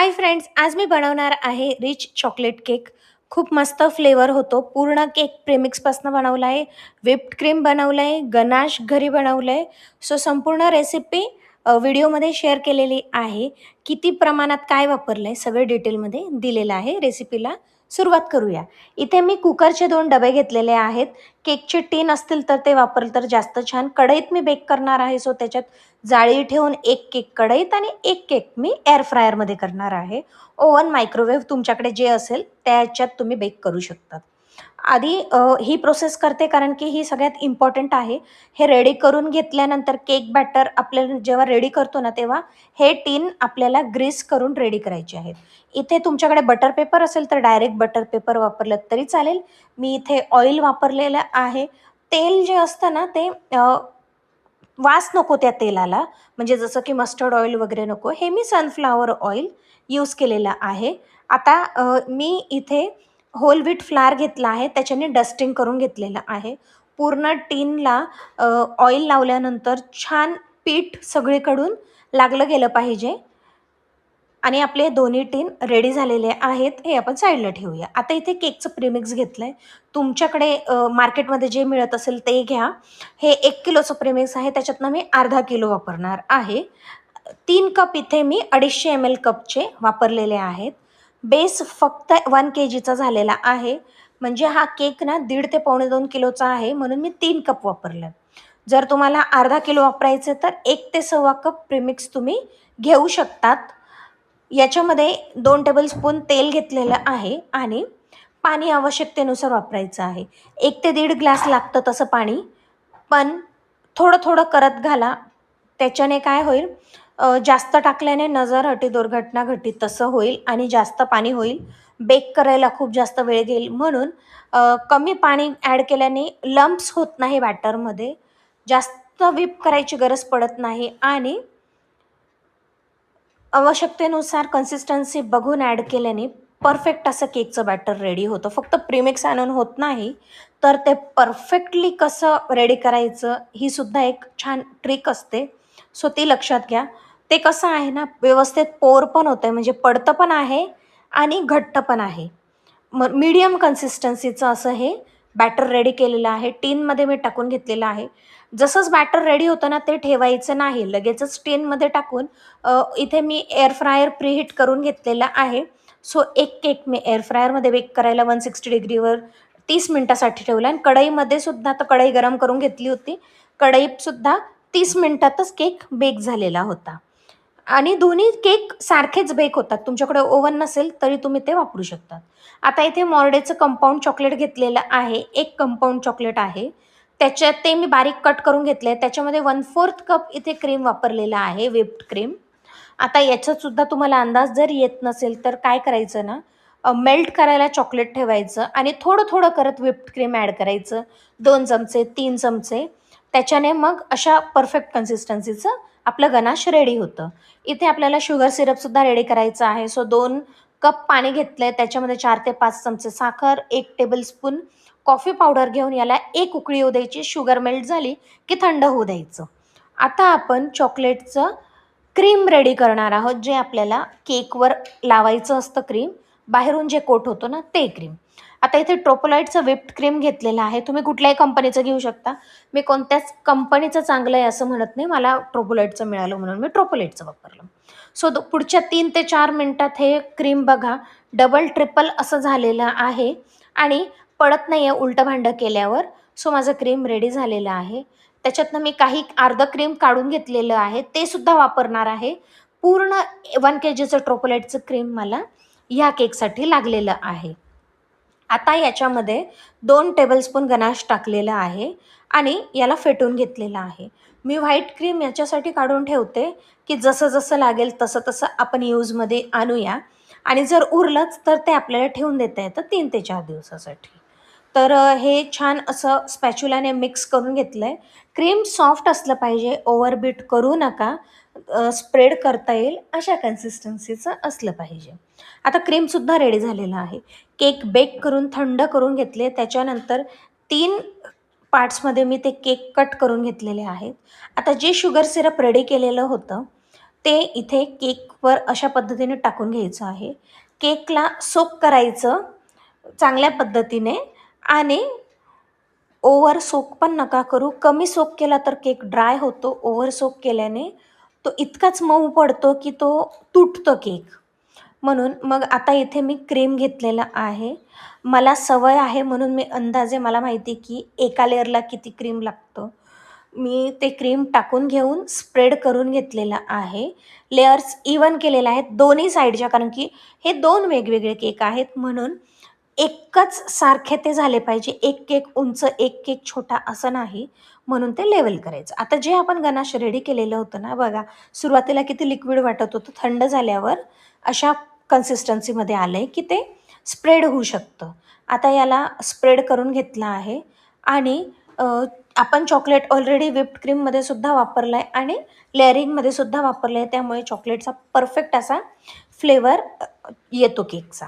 Hi friends, आज मी बनवणार आहे रिच चॉकलेट केक. खूप मस्त फ्लेवर होतो. पूर्ण केक प्रेमिक्सपासून बनवला आहे, व्हिप्ड क्रीम बनवलं आहे, गनाश घरी बनवलं आहे. सो संपूर्ण रेसिपी व्हिडिओमध्ये शेअर केलेली आहे. किती प्रमाणात काय वापरलं आहे सगळं डिटेलमध्ये दिलेलं आहे. रेसिपीला सुरुवात करूया. इथे मी कुकरचे 2 डबे घेतलेले आहेत. केकचे टीन असतील तर ते वापरलं तर जास्त छान. कढईत मी बेक करणार आहे, सो त्याच्यात जाळी ठेवून एक केक कढईत आणि एक केक मी एअर फ्रायरमध्ये करणार आहे. ओव्हन, मायक्रोवेव्ह तुमच्याकडे जे असेल त्याच्यात तुम्ही बेक करू शकता. आधी ही प्रोसेस करते कारण की ही सगळ्यात इम्पॉर्टंट आहे. हे रेडी करून घेतल्यानंतर केक बॅटर आपल्याला जेव्हा रेडी करतो ना, तेव्हा हे टीन आपल्याला ग्रीस करून रेडी करायचे आहेत. इथे तुमच्याकडे बटर पेपर असेल तर डायरेक्ट बटर पेपर वापरलं तरी चालेल. मी इथे ऑइल वापरलेलं आहे. तेल जे असतं ना ते वास नको त्या तेलाला, म्हणजे जसं की मस्टर्ड ऑइल वगैरे नको. हे मी सनफ्लॉवर ऑइल यूज केलेलं आहे. आता मी इथे होल व्हीट फ्लार घेतला आहे, त्याच्याने डस्टिंग करून घेतलेलं आहे. पूर्ण टीनला ऑइल लावल्यानंतर छान पीठ सगळीकडून लागलं गेलं पाहिजे आणि आपले दोन्ही टीन रेडी झालेले आहेत. हे आपण साईडला ठेवूया. आता इथे केकचं प्रीमिक्स घेतलं आहे. तुमच्याकडे मार्केटमध्ये जे मिळत असेल ते घ्या. हे 1 किलोचं प्रीमिक्स आहे, त्याच्यातनं मी अर्धा किलो वापरणार आहे. 3 कप इथे मी 250 ml कपचे वापरलेले आहेत. बेस फक्त 1 kgचा झालेला आहे. म्हणजे हा केक ना 1.5 ते 2.25 किलोचा आहे, म्हणून मी 3 कप वापरले. जर तुम्हाला अर्धा किलो वापरायचं तर 1 ते 1.25 कप प्रीमिक्स तुम्ही घेऊ शकतात. याच्यामध्ये 2 टेबलस्पून तेल घेतलेलं आहे आणि पाणी आवश्यकतेनुसार वापरायचं आहे. 1 ते 1.5 ग्लास लागतं तसं पाणी, पण थोडं-थोडं करत घाला. त्याच्याने काय होईल, जास्त टाकल्याने नजर हटी दुर्घटना घटी तसं होईल आणि जास्त पाणी होईल. बेक करायला खूप जास्त वेळ घेईल, म्हणून कमी पाणी ॲड केल्याने लम्प्स होत नाही बॅटरमध्ये. जास्त व्हिप करायची गरज पडत नाही आणि आवश्यकतेनुसार कन्सिस्टन्सी बघून ॲड केल्याने परफेक्ट असं केकचं बॅटर रेडी होतं. फक्त प्रीमिक्स आणून होत नाही, तर ते परफेक्टली कसं रेडी करायचं ही सुद्धा एक छान ट्रिक असते. सो ती लक्षात घ्या. ते कसं आहे ना, व्यवस्थित पोर पण होतं आहे, म्हणजे पडतं पण आहे आणि घट्ट पण आहे. मग मीडियम कन्सिस्टन्सीचं असं हे बॅटर रेडी केलेलं आहे. टीनमध्ये मी टाकून घेतलेलं आहे. जसंच बॅटर रेडी होतं ना, ते ठेवायचं नाही. लगेचच टीनमध्ये टाकून इथे मी एअर फ्रायर प्रीहीट करून घेतलेला आहे. सो एक केक मी एअर फ्रायरमध्ये बेक करायला 160 डिग्रीवर 30 मिनिटासाठी ठेवला आणि कढईमध्ये सुद्धा, आता कढई गरम करून घेतली होती. कढईतसुद्धा 30 मिनिटातच केक बेक झालेला होता आणि दोन्ही केक सारखेच बेक होतात. तुमच्याकडे ओव्हन नसेल तरी तुम्ही ते वापरू शकता. आता इथे मॉर्डेचं कंपाऊंड चॉकलेट घेतलेलं आहे. 1 कंपाऊंड चॉकलेट आहे. त्याच्यात ते मी बारीक कट करून घेतले आहे. त्याच्यामध्ये 1/4 कप इथे क्रीम वापरलेला आहे, व्हिप्ड क्रीम. आता याच्यातसुद्धा तुम्हाला अंदाज जर येत नसेल तर काय करायचं ना, मेल्ट करायला चॉकलेट ठेवायचं आणि थोडं-थोडं करत व्हिप्ड क्रीम ॲड करायचं. 2 चमचे, 3 चमचे. त्याच्याने मग अशा परफेक्ट कन्सिस्टन्सीचं आपलं गनाश रेडी होतं. इथे आपल्याला शुगर सिरपसुद्धा रेडी करायचं आहे. सो 2 कप पाणी घेतलं आहे, त्याच्यामध्ये 4 ते 5 चमचे साखर, 1 टेबलस्पून कॉफी पावडर घेऊन याला एक उकळी येऊ द्यायची. शुगर मेल्ट झाली की थंड होऊ द्यायचं. आता आपण चॉकलेटचं क्रीम रेडी करणार आहोत, जे आपल्याला केकवर लावायचं असतं क्रीम. बाहेरून जे कोट होतं ना ते क्रीम. आता इथे ट्रोपोलाइटचं व्हिप्ड क्रीम घेतलेलं आहे. तुम्ही कुठल्याही कंपनीचं घेऊ शकता. मी कोणत्याच कंपनीचं चांगलं आहे असं म्हणत नाही. मला ट्रोपोलाइटचं मिळालं म्हणून मी ट्रोपोलाइटचं वापरलं. सो पुढच्या 3 ते 4 मिनिटात हे क्रीम बघा डबल ट्रिपल असं झालेलं आहे आणि पडत नाही आहे उलटं-भांडं केल्यावर. सो माझं क्रीम रेडी झालेलं आहे. त्याच्यातनं मी काही अर्धं क्रीम काढून घेतलेलं आहे, ते सुद्धा वापरणार आहे. पूर्ण 1 kgचं ट्रोपोलाइटचं क्रीम मला ह्या केकसाठी लागलेलं आहे. आता याच्यामध्ये 2 टेबलस्पून गनाश टाकलेला आहे आणि याला फेटून घेतलेलं आहे. मी व्हाईट क्रीम याच्यासाठी काढून ठेवते, की जसं-जसं लागेल तसं-तसं आपण यूजमध्ये आणूया आणि जर उरलंच तर ते आपल्याला ठेवून देता येतं 3 ते 4 दिवसासाठी. तर हे छान असं स्पॅच्युलाने मिक्स करून घेतलं आहे. क्रीम सॉफ्ट असलं पाहिजे, ओव्हरबीट करू नका. स्प्रेड करता येईल अशा कन्सिस्टन्सीचं असलं पाहिजे. आता क्रीमसुद्धा रेडी झालेलं आहे. केक बेक करून थंड करून घेतले. त्याच्यानंतर 3 पार्ट्समध्ये मी ते केक कट करून घेतलेले आहेत. आता जे शुगर सिरप रेडी केलेलं होतं, ते इथे केकवर अशा पद्धतीने टाकून घ्यायचं आहे. केकला सोक करायचं चांगल्या पद्धतीने आणि ओव्हर सोक पण नका करू. कमी सोक केला तर केक ड्राय होतो. ओव्हर सोक केल्याने तो इतकाच मऊ पडतो की तो तुटतो केक. म्हणून मग आता इथे मी क्रीम घेतलेलं आहे. मला सवय आहे म्हणून मी अंदाजे मला माहिती आहे की एका लेयरला किती क्रीम लागतं. मी ते क्रीम टाकून घेऊन स्प्रेड करून घेतलेलं आहे. लेयर्स इव्हन केलेल्या आहेत दोन्ही साईडच्या, कारण की हे 2 वेगवेगळे केक आहेत म्हणून एकच सारखे ते झाले पाहिजे. एक केक उंच, एक केक छोटा असं नाही, म्हणून ते लेव्हल करायचं. आता जे आपण गनाश रेडी केलेलं होतं ना बघा, सुरुवातीला किती लिक्विड वाटत होतं, थंड झाल्यावर अशा कन्सिस्टन्सीमध्ये आलं आहे की ते स्प्रेड होऊ शकतं. आता याला स्प्रेड करून घेतलं आहे आणि आपण चॉकलेट ऑलरेडी व्हिप्ड क्रीममध्ये सुद्धा वापरलं आहे आणि लेअरिंगमध्ये सुद्धा वापरलं आहे, त्यामुळे चॉकलेटचा परफेक्ट असा फ्लेवर येतो केकचा.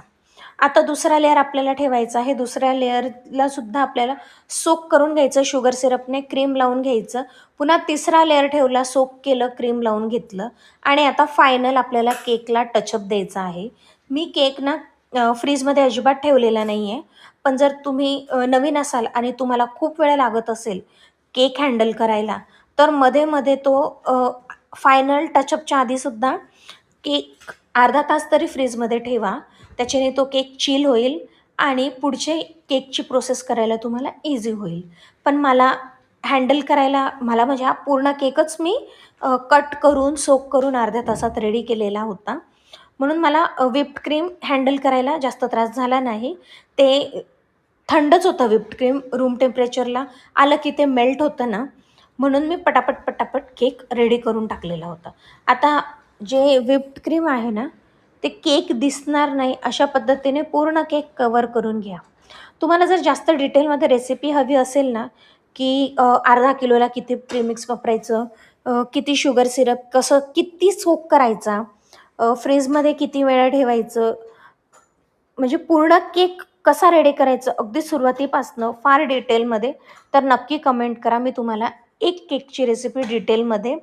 आता दुसरा लेयर आपल्याला ठेवायचा आहे. दुसऱ्या लेयरला सुद्धा आपल्याला सोक करून घ्यायचं शुगर सिरपने, क्रीम लावून घ्यायचं. पुन्हा तिसरा लेयर ठेवला, सोक केलं, क्रीम लावून घेतलं आणि आता फायनल आपल्याला केकला टचअप द्यायचा आहे. मी केक ना फ्रीजमध्ये अजिबात ठेवलेला नाही आहे. पण जर तुम्ही नवीन असाल आणि तुम्हाला खूप वेळ लागत असेल केक हँडल करायला, तर मध्ये-मध्ये तो फायनल टचअपच्या आधीसुद्धा केक अर्धा तास तरी फ्रीजमध्ये ठेवा. त्याच्याने तो केक चिल होईल आणि पुढचे केकची प्रोसेस करायला तुम्हाला इझी होईल. पण मला हँडल करायला म्हणजे हा पूर्ण केकच मी कट करून, सोक करून अर्ध्या तासात रेडी केलेला होता. म्हणून मला व्हिप्ड क्रीम हँडल करायला जास्त त्रास झाला नाही. ते थंडच होतं व्हिप्ड क्रीम, रूम टेम्परेचरला आलं की ते मेल्ट होतं ना, म्हणून मी पटापट केक रेडी करून टाकलेला होता. आता जे व्हिप्ड क्रीम आहे ना, ते केक दिसणार नाही अशा पद्धतीने पूर्ण केक कव्हर करून घ्या. तुम्हाला जर जास्त डिटेलमध्ये रेसिपी हवी असेल ना, की अर्धा किलोला किती प्रीमिक्स वापरायचं, किती शुगर सिरप, किती सोक करायचा, फ्रीजमध्ये किती वेळा ठेवायचं, म्हणजे पूर्ण केक कसा रेडी करायचं अगदी सुरुवातीपासनं फार डिटेलमध्ये, तर नक्की कमेंट करा. मी तुम्हाला एक केकची रेसिपी डिटेलमध्ये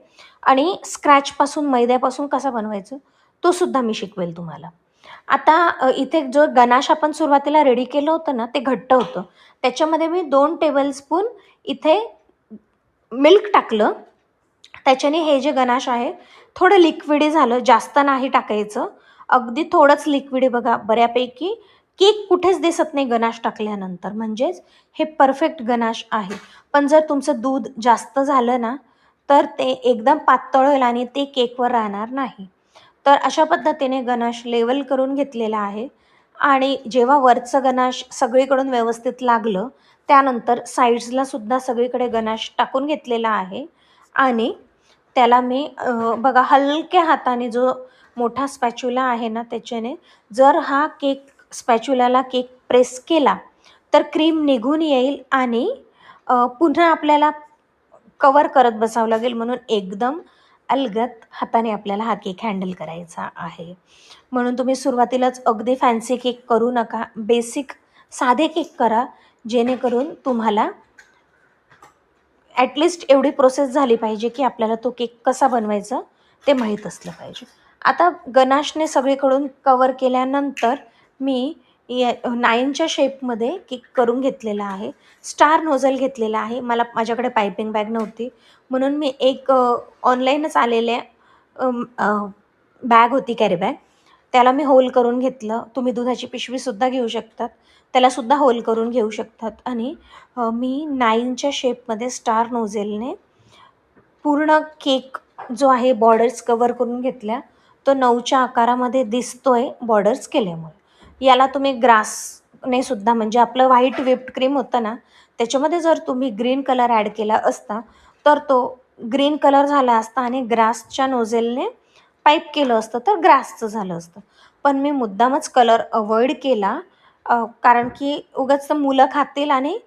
आणि स्क्रॅचपासून, मैद्यापासून कसा बनवायचं तो सुद्धा मी शिकवेल तुम्हाला. आता इथे जो गनाश आपण सुरुवातीला रेडी केलं होतं ना, ते घट्ट होतं. त्याच्यामध्ये मी 2 टेबलस्पून इथे मिल्क टाकलं. त्याच्याने हे जे गनाश आहे थोडं लिक्विडी झालं, जास्त नाही टाकायचं. अगदी थोडंच लिक्विड आहे बघा, बऱ्यापैकी केक कुठेच दिसत नाही गनाश टाकल्यानंतर, म्हणजेच हे परफेक्ट गनाश आहे. पण जर तुमचं दूध जास्त झालं ना, तर ते एकदम पातळ होईल आणि ते केकवर राहणार नाही. तर अशा पद्धतीने गनाश लेवल करून घेतलेला आहे आणि जेव्हा वरचं गनाश सगळीकडून व्यवस्थित लागलं, त्यानंतर साईड्सला सुद्धा सगळीकडे गनाश टाकून घेतलेला आहे आणि त्याला मी बघा हलक्या हाताने जो मोठा स्पॅच्युला आहे ना, त्याच्याने जर हा स्पॅच्युलाला केक प्रेस केला, तर क्रीम निघून येईल आणि पुन्हा आपल्याला कव्हर करत बसावं लागेल. म्हणून एकदम अलगद हाताने आपल्याला हा केक हँडल करायचा आहे. म्हणून तुम्ही सुरुवातीलाच अगदी फॅन्सी केक करू नका. बेसिक साधे केक करा, जेणेकरून तुम्हाला ॲटलिस्ट एवढी प्रोसेस झाली पाहिजे की आपल्याला तो केक कसा बनवायचा ते माहीत असलं पाहिजे. आता गनाशने सगळीकडून कव्हर केल्यानंतर मी 9च्या शेपमध्ये केक करून घेतलेला आहे. स्टार नोझल घेतलेला आहे. माझ्याकडे पायपिंग बॅग नव्हती, म्हणून मी एक ऑनलाईनच आलेल्या बॅग होती, कॅरी बॅग, त्याला मी होल करून घेतलं. तुम्ही दुधाची पिशवीसुद्धा घेऊ शकतात, त्यालासुद्धा होल करून घेऊ शकतात आणि मी 9च्या शेपमध्ये स्टार नोझेलने पूर्ण केक जो आहे बॉर्डर्स कव्हर करून घेतल्या. तो 9च्या आकारामध्ये दिसतोय बॉर्डर्स केल्यामुळे. याला तुम्ही ग्रासने सुद्धा, म्हणजे आपलं व्हाईट व्हिप्ड क्रीम होतं ना, त्याच्यामध्ये जर तुम्ही ग्रीन कलर ॲड केला असता तर तो ग्रीन कलर झाला असता आणि ग्रासच्या नोझेलने पाईप केलं असतं तर ग्रासचं झालं असतं. पण मी मुद्दामच कलर अवॉइड केला, कारण की उगाच मुलं खातील आणि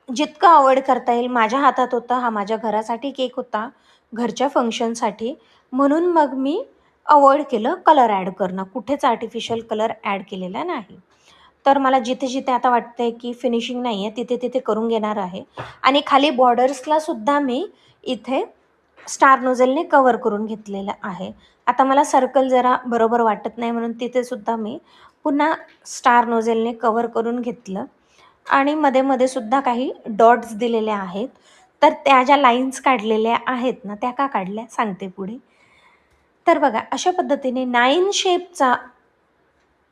जितकं अवॉइड करता येईल. माझ्या हातात होता, हा माझ्या घरासाठी केक होता, घरच्या फंक्शनसाठी, म्हणून मग मी अवॉइड केलं कलर ॲड करणं. कुठेच आर्टिफिशियल कलर ॲड केलेला नाही. तर मला जिथे-जिथे आता वाटतंय की फिनिशिंग नाही आहे, तिथे-तिथे करून घेणार आहे आणि खाली बॉर्डर्सला सुद्धा मी इथे स्टार नोझलने कव्हर करून घेतलेलं आहे. आता मला सर्कल जरा बरोबर वाटत नाही म्हणून तिथे सुद्धा मी पुन्हा स्टार नोझलने कव्हर करून घेतलं आणि मध्ये-मध्ये सुद्धा काही डॉट्स दिलेले आहेत. तर त्या ज्या लाईन्स काढलेल्या आहेत ना, त्या का काढल्या सांगते पुढे. तर बघा अशा पद्धतीने 9 शेपचा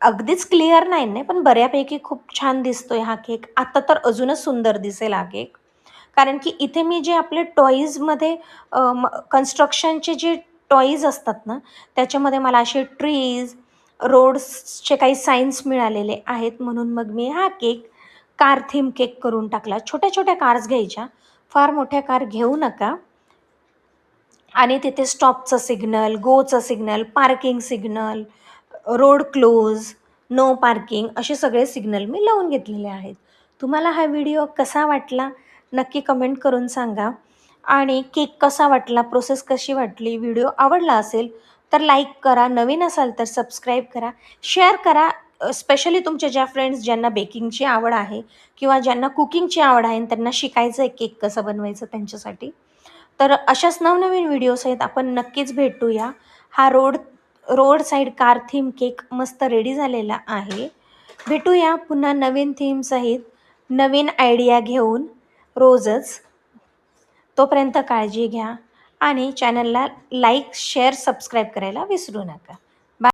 अगदीच क्लिअर 9 नाही, पण बऱ्यापैकी खूप छान दिसतोय हा केक. आता तर अजूनच सुंदर दिसेल हा केक. कारण की इथे मी जे आपले टॉईजमध्ये कन्स्ट्रक्शनचे जे टॉईज असतात ना, त्याच्यामध्ये मला असे ट्रीज, रोड्सचे काही सायन्स मिळालेले आहेत. म्हणून मग मी हा केक कार थीम केक करून टाकला. छोट्या-छोट्या कार्स घ्यायच्या, फार मोठ्या कार घेऊ नका. आणि तिथे स्टॉपचं सिग्नल, गोचं signal, parking signal, road close, no parking असे सगळे सिग्नल मी लावून घेतलेले आहेत. तुम्हाला हा व्हिडिओ कसा वाटला नक्की कमेंट करून सांगा आणि केक कसा वाटला, प्रोसेस कशी वाटली, व्हिडिओ आवडला असेल तर लाईक करा, नवीन असाल तर सबस्क्राईब करा, शेअर करा. स्पेशली तुमच्या ज्या फ्रेंड्स ज्यांना बेकिंगची आवड आहे किंवा ज्यांना कुकिंगची आवड आहे आणि त्यांना शिकायचं आहे केक कसं बनवायचं त्यांच्यासाठी. तर अशाच नवनवीन व्हिडिओसहित आपण नक्कीच भेटूया. हा road side car theme cake मस्त रेडी झालेला आहे. भेटूया पुन्हा नवीन थीमसहित, नवीन आयडिया घेऊन रोजच. तोपर्यंत काळजी घ्या आणि चॅनलला लाईक, शेअर, सबस्क्राईब करायला विसरू नका.